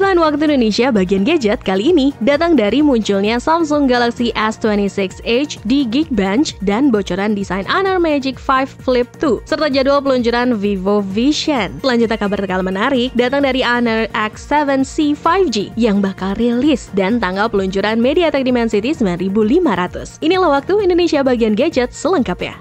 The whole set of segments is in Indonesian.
Headline Waktu Indonesia bagian gadget kali ini datang dari munculnya Samsung Galaxy S26 Edge di Geekbench dan bocoran desain Honor Magic 5 Flip 2 serta jadwal peluncuran Vivo Vision. Selanjutnya kabar terkala menarik datang dari Honor X7C 5G yang bakal rilis dan tanggal peluncuran MediaTek Dimensity 9500. Inilah Waktu Indonesia bagian gadget selengkapnya.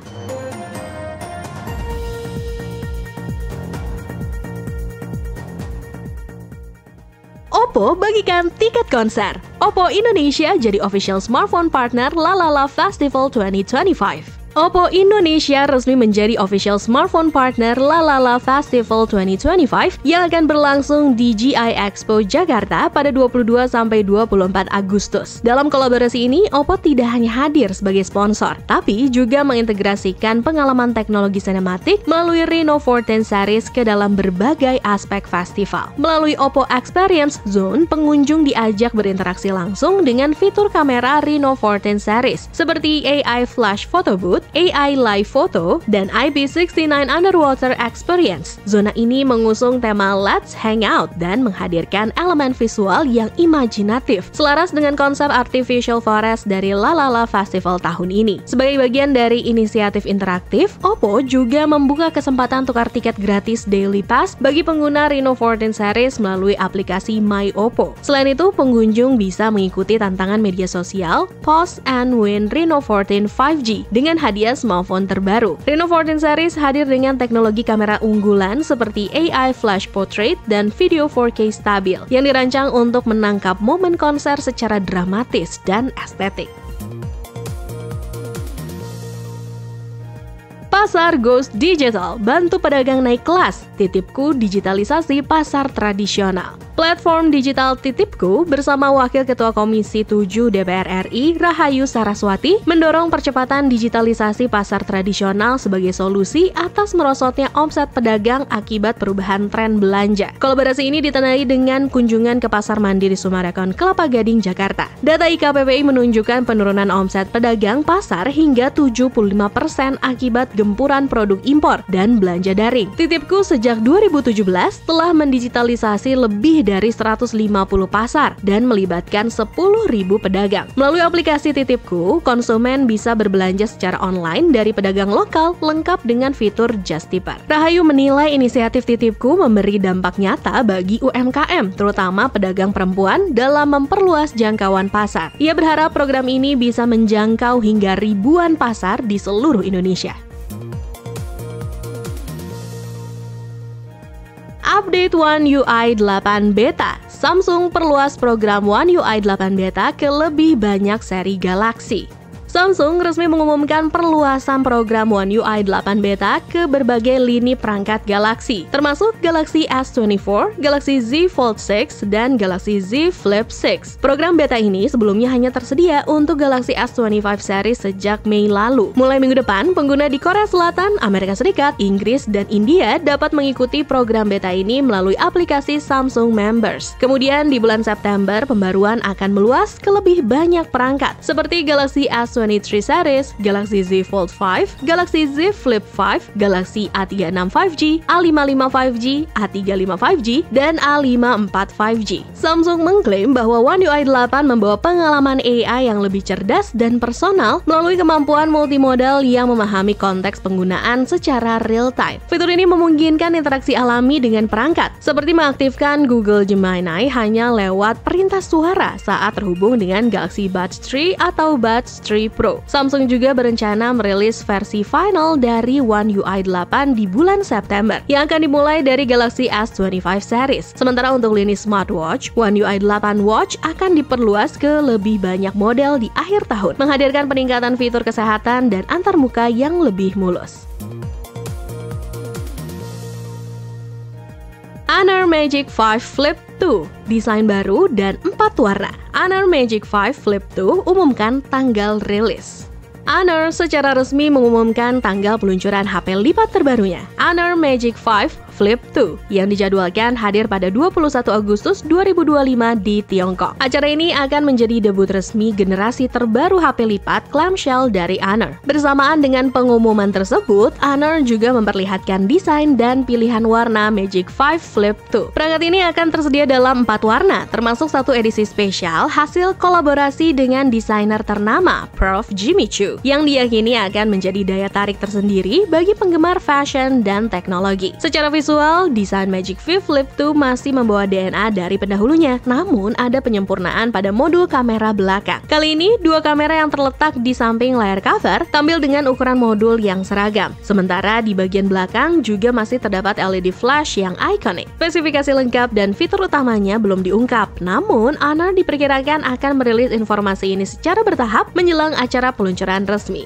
Oppo bagikan tiket konser. Oppo Indonesia jadi official smartphone partner Lalala Festival 2025. Oppo Indonesia resmi menjadi official smartphone partner Lalala Festival 2025 yang akan berlangsung di GI Expo Jakarta pada 22-24 Agustus. Dalam kolaborasi ini, Oppo tidak hanya hadir sebagai sponsor, tapi juga mengintegrasikan pengalaman teknologi sinematik melalui Reno 14 series ke dalam berbagai aspek festival. Melalui Oppo Experience Zone, pengunjung diajak berinteraksi langsung dengan fitur kamera Reno 14 series seperti AI Flash Photo Booth, AI Live Photo, dan IP69 Underwater Experience. Zona ini mengusung tema Let's Hang Out dan menghadirkan elemen visual yang imajinatif, selaras dengan konsep Artificial Forest dari Lalala Festival tahun ini. Sebagai bagian dari inisiatif interaktif, Oppo juga membuka kesempatan tukar tiket gratis Daily Pass bagi pengguna Reno 14 series melalui aplikasi My Oppo. Selain itu, pengunjung bisa mengikuti tantangan media sosial Pause and Win Reno 14 5G dengan hadiah smartphone terbaru. Reno 14 series hadir dengan teknologi kamera unggulan seperti AI Flash Portrait dan video 4K stabil yang dirancang untuk menangkap momen konser secara dramatis dan estetik. Pasar Goes Digital, bantu pedagang naik kelas, titipku digitalisasi pasar tradisional. Platform digital Titipku bersama Wakil Ketua Komisi 7 DPR RI Rahayu Saraswati mendorong percepatan digitalisasi pasar tradisional sebagai solusi atas merosotnya omset pedagang akibat perubahan tren belanja. Kolaborasi ini ditandai dengan kunjungan ke Pasar Mandiri Summarecon Kelapa Gading, Jakarta. Data IKPPI menunjukkan penurunan omset pedagang pasar hingga 75% akibat gempuran produk impor dan belanja daring. Titipku sejak 2017 telah mendigitalisasi lebih dari 150 pasar dan melibatkan 10.000 pedagang. Melalui aplikasi Titipku, konsumen bisa berbelanja secara online dari pedagang lokal lengkap dengan fitur Just Tipper. Rahayu menilai inisiatif Titipku memberi dampak nyata bagi UMKM, terutama pedagang perempuan dalam memperluas jangkauan pasar. Ia berharap program ini bisa menjangkau hingga ribuan pasar di seluruh Indonesia. Update One UI 8 Beta, Samsung perluas program One UI 8 Beta ke lebih banyak seri Galaxy. Samsung resmi mengumumkan perluasan program One UI 8 Beta ke berbagai lini perangkat Galaxy, termasuk Galaxy S24, Galaxy Z Fold 6, dan Galaxy Z Flip 6. Program beta ini sebelumnya hanya tersedia untuk Galaxy S25 series sejak Mei lalu. Mulai minggu depan, pengguna di Korea Selatan, Amerika Serikat, Inggris, dan India dapat mengikuti program beta ini melalui aplikasi Samsung Members. Kemudian di bulan September, pembaruan akan meluas ke lebih banyak perangkat, seperti Galaxy S23 series, Galaxy Z Fold 5, Galaxy Z Flip 5, Galaxy A36 5G, A55 5G, A35 5G, dan A54 5G. Samsung mengklaim bahwa One UI 8 membawa pengalaman AI yang lebih cerdas dan personal melalui kemampuan multimodal yang memahami konteks penggunaan secara real-time. Fitur ini memungkinkan interaksi alami dengan perangkat, seperti mengaktifkan Google Gemini hanya lewat perintah suara saat terhubung dengan Galaxy Buds 3 atau Buds 3 Pro. Samsung juga berencana merilis versi final dari One UI 8 di bulan September, yang akan dimulai dari Galaxy S25 series. Sementara untuk lini smartwatch, One UI 8 Watch akan diperluas ke lebih banyak model di akhir tahun, menghadirkan peningkatan fitur kesehatan dan antarmuka yang lebih mulus. Honor Magic 5 Flip 2, desain baru dan 4 warna. Honor Magic 5 Flip 2 umumkan tanggal rilis. Honor secara resmi mengumumkan tanggal peluncuran HP lipat terbarunya. Honor Magic 5 Flip 2 yang dijadwalkan hadir pada 21 Agustus 2025 di Tiongkok. Acara ini akan menjadi debut resmi generasi terbaru HP lipat clamshell dari Honor. Bersamaan dengan pengumuman tersebut, Honor juga memperlihatkan desain dan pilihan warna Magic 5 Flip 2. Perangkat ini akan tersedia dalam 4 warna, termasuk satu edisi spesial hasil kolaborasi dengan desainer ternama Prof. Jimmy Choo, yang diyakini akan menjadi daya tarik tersendiri bagi penggemar fashion dan teknologi. Secara visual, desain Magic 5 Flip 2 masih membawa DNA dari pendahulunya, namun ada penyempurnaan pada modul kamera belakang. Kali ini, dua kamera yang terletak di samping layar cover tampil dengan ukuran modul yang seragam. Sementara di bagian belakang juga masih terdapat LED flash yang ikonik. Spesifikasi lengkap dan fitur utamanya belum diungkap, namun Honor diperkirakan akan merilis informasi ini secara bertahap menjelang acara peluncuran resmi.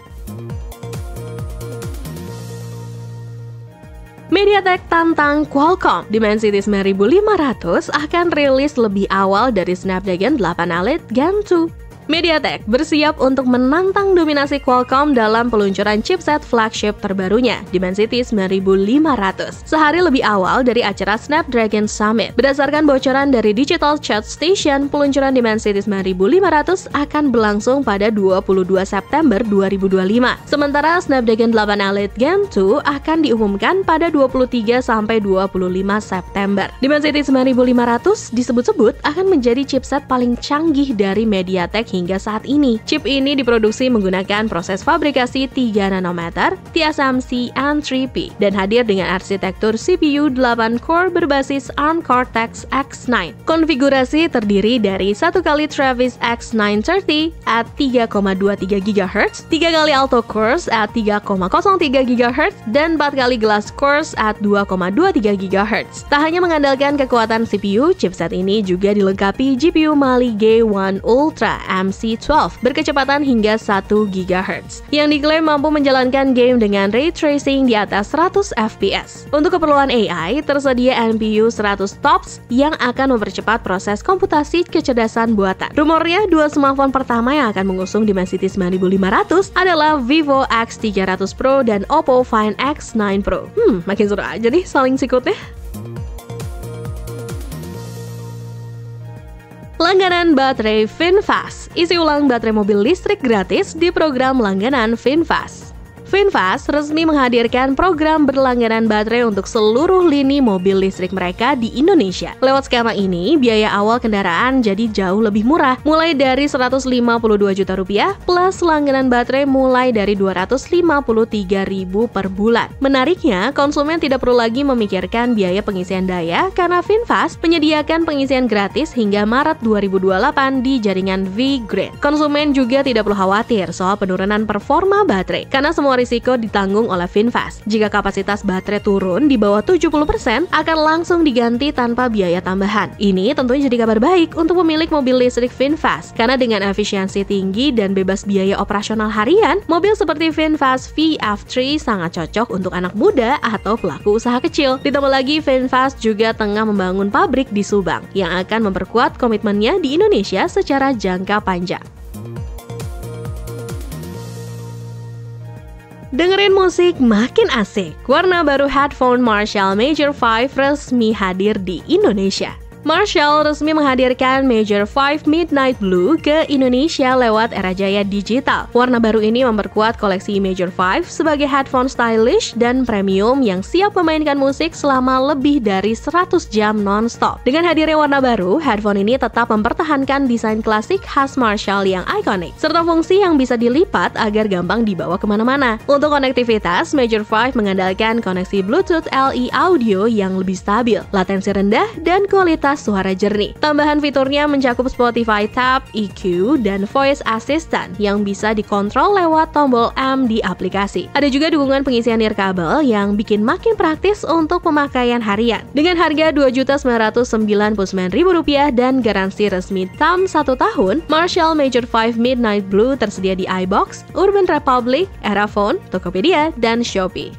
MediaTek tantang Qualcomm. Dimensity 9500 akan rilis lebih awal dari Snapdragon 8 Elite Gen 2. MediaTek bersiap untuk menantang dominasi Qualcomm dalam peluncuran chipset flagship terbarunya, Dimensity 9500, sehari lebih awal dari acara Snapdragon Summit. Berdasarkan bocoran dari Digital Chat Station, peluncuran Dimensity 9500 akan berlangsung pada 22 September 2025. Sementara Snapdragon 8 Elite Gen 2 akan diumumkan pada 23 sampai 25 September. Dimensity 9500 disebut-sebut akan menjadi chipset paling canggih dari MediaTek hingga saat ini. Chip ini diproduksi menggunakan proses fabrikasi 3 nanometer, TSMC N3P, dan hadir dengan arsitektur CPU 8 core berbasis ARM Cortex X9. Konfigurasi terdiri dari 1 kali Travis X930 at 3,23 GHz, 3 kali Alto Cores at 3,03 GHz, dan 4 kali Glass Cores at 2,23 GHz. Tak hanya mengandalkan kekuatan CPU, chipset ini juga dilengkapi GPU Mali G1 Ultra MC12 berkecepatan hingga 1 GHz yang diklaim mampu menjalankan game dengan ray tracing di atas 100 FPS. Untuk keperluan AI, tersedia NPU 100 TOPS yang akan mempercepat proses komputasi kecerdasan buatan. Rumornya, dua smartphone pertama yang akan mengusung Dimensity 9500 adalah Vivo X300 Pro dan Oppo Find X9 Pro. Makin seru aja nih saling sikutnya. Langganan baterai VinFast. Isi ulang baterai mobil listrik gratis di program langganan VinFast. VinFast resmi menghadirkan program berlangganan baterai untuk seluruh lini mobil listrik mereka di Indonesia. Lewat skema ini, biaya awal kendaraan jadi jauh lebih murah, mulai dari Rp152 juta plus langganan baterai mulai dari Rp253.000 per bulan. Menariknya, konsumen tidak perlu lagi memikirkan biaya pengisian daya karena VinFast menyediakan pengisian gratis hingga Maret 2028 di jaringan V-Grid. Konsumen juga tidak perlu khawatir soal penurunan performa baterai, karena semua risiko ditanggung oleh VinFast. Jika kapasitas baterai turun di bawah 70%, akan langsung diganti tanpa biaya tambahan. Ini tentunya jadi kabar baik untuk pemilik mobil listrik VinFast, karena dengan efisiensi tinggi dan bebas biaya operasional harian, mobil seperti VinFast VF3 sangat cocok untuk anak muda atau pelaku usaha kecil. Ditambah lagi, VinFast juga tengah membangun pabrik di Subang yang akan memperkuat komitmennya di Indonesia secara jangka panjang. Dengerin musik makin asik. Warna baru headphone Marshall Major 5 resmi hadir di Indonesia. Marshall resmi menghadirkan Major 5 Midnight Blue ke Indonesia lewat Era Jaya Digital. Warna baru ini memperkuat koleksi Major 5 sebagai headphone stylish dan premium yang siap memainkan musik selama lebih dari 100 jam non-stop. Dengan hadirnya warna baru, headphone ini tetap mempertahankan desain klasik khas Marshall yang ikonik, serta fungsi yang bisa dilipat agar gampang dibawa kemana-mana. Untuk konektivitas, Major 5 mengandalkan koneksi Bluetooth LE audio yang lebih stabil, latensi rendah, dan kualitas suara jernih. Tambahan fiturnya mencakup Spotify Tab, EQ, dan Voice Assistant yang bisa dikontrol lewat tombol M di aplikasi. Ada juga dukungan pengisian nirkabel yang bikin makin praktis untuk pemakaian harian. Dengan harga Rp2.999.000 dan garansi resmi TAM 1 tahun, Marshall Major 5 Midnight Blue tersedia di iBox, Urban Republic, Eraphone, Tokopedia, dan Shopee.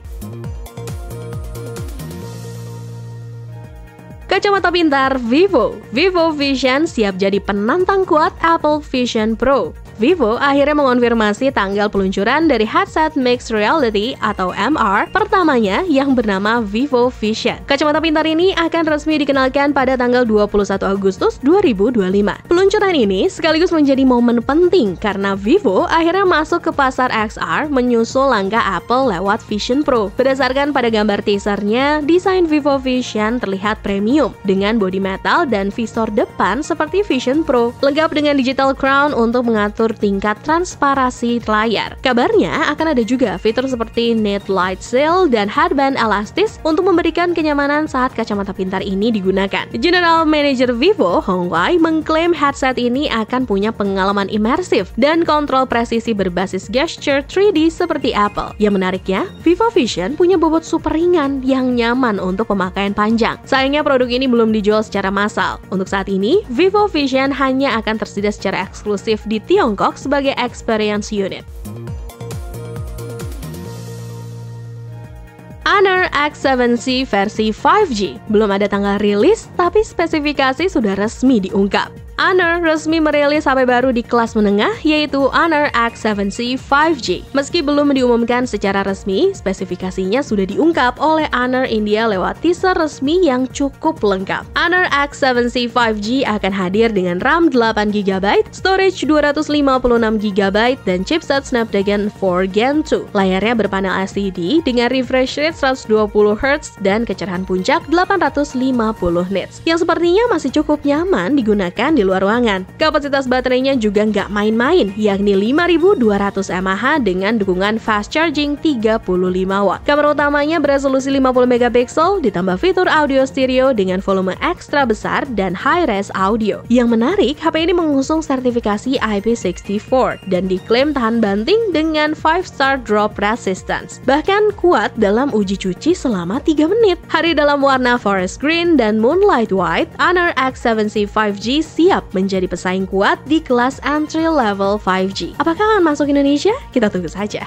Kacamata pintar Vivo. Vivo Vision siap jadi penantang kuat Apple Vision Pro. Vivo akhirnya mengonfirmasi tanggal peluncuran dari headset Mixed Reality atau MR pertamanya yang bernama Vivo Vision. Kacamata pintar ini akan resmi dikenalkan pada tanggal 21 Agustus 2025. Peluncuran ini sekaligus menjadi momen penting karena Vivo akhirnya masuk ke pasar XR menyusul langkah Apple lewat Vision Pro. Berdasarkan pada gambar teasernya, desain Vivo Vision terlihat premium dengan bodi metal dan visor depan seperti Vision Pro, lengkap dengan digital crown untuk mengatur tingkat transparasi layar. Kabarnya akan ada juga fitur seperti Need Light Seal dan headband elastis untuk memberikan kenyamanan saat kacamata pintar ini digunakan. General Manager Vivo, Hong Wei, mengklaim headset ini akan punya pengalaman imersif dan kontrol presisi berbasis gesture 3D seperti Apple. Yang menariknya, Vivo Vision punya bobot super ringan yang nyaman untuk pemakaian panjang. Sayangnya produk ini belum dijual secara massal. Untuk saat ini, Vivo Vision hanya akan tersedia secara eksklusif di Tiongkok sebagai experience unit. Honor X7C versi 5G belum ada tanggal rilis, tapi spesifikasi sudah resmi diungkap. Honor resmi merilis HP baru di kelas menengah, yaitu Honor X7C 5G. Meski belum diumumkan secara resmi, spesifikasinya sudah diungkap oleh Honor India lewat teaser resmi yang cukup lengkap. Honor X7C 5G akan hadir dengan RAM 8GB, storage 256GB, dan chipset Snapdragon 4 Gen 2. Layarnya berpanel LCD dengan refresh rate 120Hz dan kecerahan puncak 850 nits, yang sepertinya masih cukup nyaman digunakan di luar ruangan. Kapasitas baterainya juga nggak main-main, yakni 5200 mAh dengan dukungan fast charging 35W. Kamera utamanya beresolusi 50MP ditambah fitur audio stereo dengan volume ekstra besar dan high-res audio. Yang menarik, HP ini mengusung sertifikasi IP64 dan diklaim tahan banting dengan 5-star drop resistance. Bahkan kuat dalam uji cuci selama 3 menit. Hari dalam warna forest green dan moonlight white, Honor X7C 5G siap menjadi pesaing kuat di kelas entry level 5G. Apakah akan masuk Indonesia? Kita tunggu saja.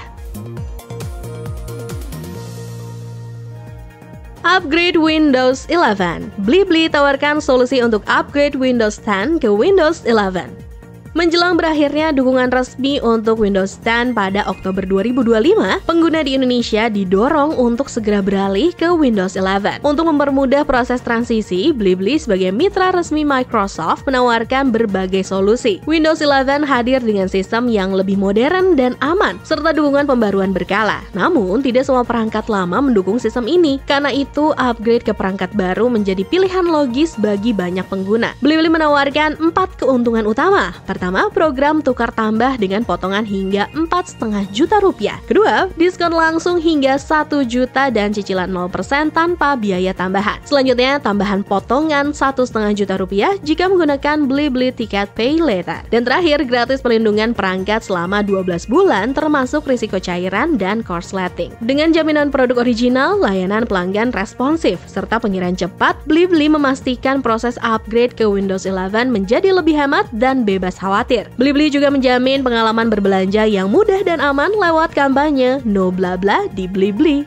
Upgrade Windows 11. Blibli tawarkan solusi untuk upgrade Windows 10 ke Windows 11. Menjelang berakhirnya dukungan resmi untuk Windows 10 pada Oktober 2025, pengguna di Indonesia didorong untuk segera beralih ke Windows 11. Untuk mempermudah proses transisi, Blibli sebagai mitra resmi Microsoft menawarkan berbagai solusi. Windows 11 hadir dengan sistem yang lebih modern dan aman, serta dukungan pembaruan berkala. Namun, tidak semua perangkat lama mendukung sistem ini. Karena itu, upgrade ke perangkat baru menjadi pilihan logis bagi banyak pengguna. Blibli menawarkan 4 keuntungan utama. Pertama, program tukar tambah dengan potongan hingga 4,5 juta rupiah. Kedua, diskon langsung hingga 1 juta dan cicilan 0% tanpa biaya tambahan. Selanjutnya, tambahan potongan 1,5 juta rupiah jika menggunakan Blibli Ticket Pay Later. Dan terakhir, gratis perlindungan perangkat selama 12 bulan termasuk risiko cairan dan korsleting. Dengan jaminan produk original, layanan pelanggan responsif, serta pengirian cepat, Blibli memastikan proses upgrade ke Windows 11 menjadi lebih hemat dan bebas khawatir. Blibli juga menjamin pengalaman berbelanja yang mudah dan aman lewat kampanye No Bla Bla di Blibli.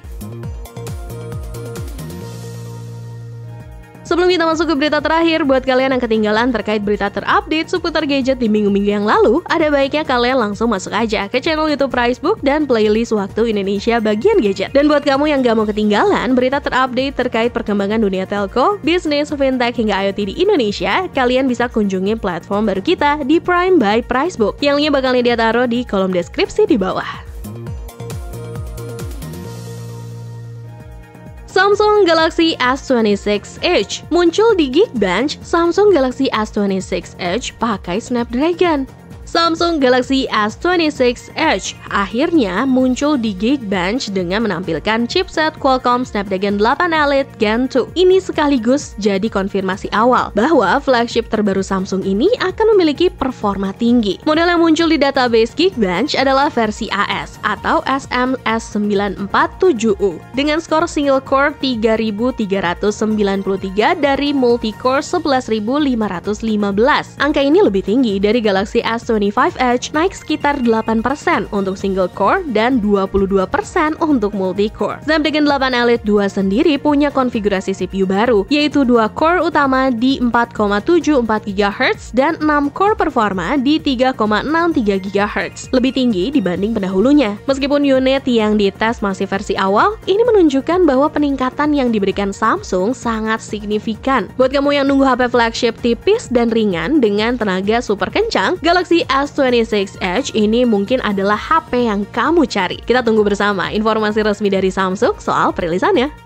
Sebelum kita masuk ke berita terakhir, buat kalian yang ketinggalan terkait berita terupdate seputar gadget di minggu-minggu yang lalu, ada baiknya kalian langsung masuk aja ke channel YouTube Pricebook dan playlist Waktu Indonesia bagian gadget. Dan buat kamu yang gak mau ketinggalan berita terupdate terkait perkembangan dunia telco, bisnis, fintech, hingga IoT di Indonesia, kalian bisa kunjungi platform baru kita di Prime by Pricebook. Yang linknya bakal dia taruh di kolom deskripsi di bawah. Samsung Galaxy S26 Edge muncul di Geekbench. Samsung Galaxy S26 Edge pakai Snapdragon. Samsung Galaxy S26 Edge akhirnya muncul di Geekbench dengan menampilkan chipset Qualcomm Snapdragon 8 Elite Gen 2. Ini sekaligus jadi konfirmasi awal bahwa flagship terbaru Samsung ini akan memiliki performa tinggi. Model yang muncul di database Geekbench adalah versi AS atau SM-S947U dengan skor single core 3393 dari multi-core 11515. Angka ini lebih tinggi dari Galaxy S26 S25 Edge naik sekitar 8% untuk single core dan 22% untuk multi-core. Snapdragon 8 Elite 2 sendiri punya konfigurasi CPU baru, yaitu 2 core utama di 4,74 GHz dan 6 core performa di 3,63 GHz, lebih tinggi dibanding pendahulunya. Meskipun unit yang dites masih versi awal, ini menunjukkan bahwa peningkatan yang diberikan Samsung sangat signifikan. Buat kamu yang nunggu HP flagship tipis dan ringan dengan tenaga super kencang, Galaxy S26 Edge ini mungkin adalah HP yang kamu cari. Kita tunggu bersama informasi resmi dari Samsung soal perilisannya.